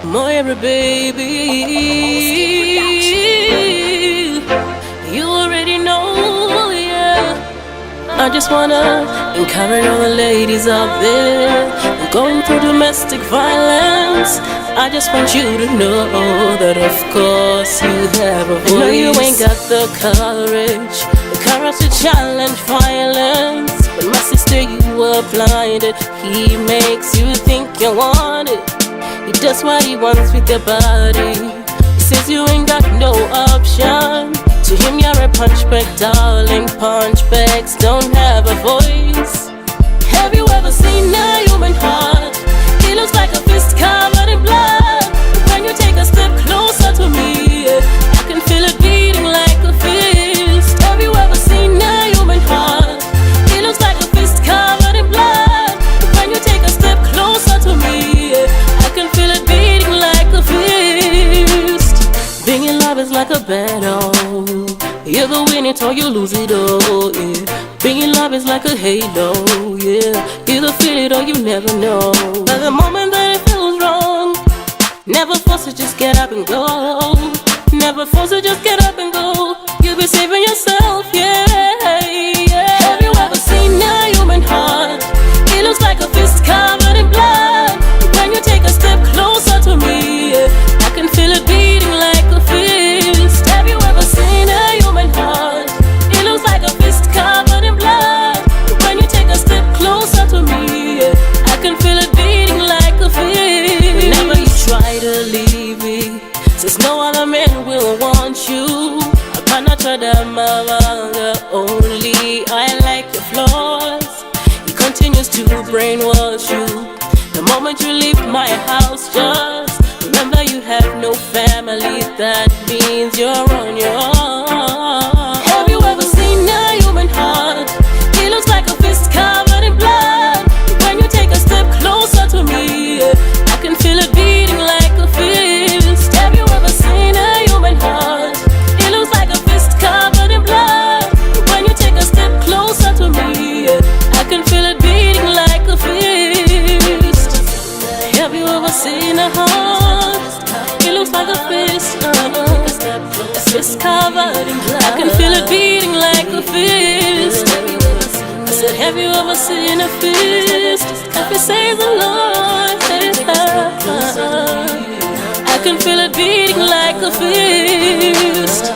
Moira, baby, you already know, yeah. I just wanna encourage all the ladies out there going through domestic violence. I just want you to know that of course you have a voice. I know you ain't got the courage to challenge violence, but my sister, you were blinded. He makes you think you want it. He does what he wants with your body. He says you ain't got no option. To him you're a punchback, darling. Punchbacks don't have a voice. Have you ever seen a human heart? He looks like a fist covered in blood. When you take a step closer to me, I can feel it beating like a fist. Have you ever seen a human heart? He looks like a fist covered in blood. When you take a step closer to me, I can feel it beating like a fist. Being in love is like a battle. You either win it or you lose it, oh yeah. Being in love is like a halo, yeah. You either feel it or you never know. But the moment that it feels wrong, never force it, just get up and go. Never force it, just get up and go. You'll be saving yourself, yeah, yeah. Have you ever seen a human heart? It looks like a fist covered in blood. When you take a step closer to me, I can feel it beating like a fist. Have you ever seen a human heart? It looks like a fist covered in blood. When you take a step closer to me, I can feel it beating like a fist. Whenever you try to leave me, since no other man will want you, I cannot try that mother. Only I like your flaws. He continues to brainwash you. The moment you leave my house, just remember you have no family. That means you're on your own. Have you ever seen a human heart? He looks like a fist covered in blood. When you take a step closer to me, I can feel it beating like a fist. Have you ever seen a human heart? It looks like a fist covered in blood. When you take a step closer to me, I can feel it beating like a fist. Have you ever seen a heart? It looks like a fist, a fist covered in blood. I can feel it beating like a fist. I said, have you ever seen a fist? If it says the Lord, I can feel it beating like a fist.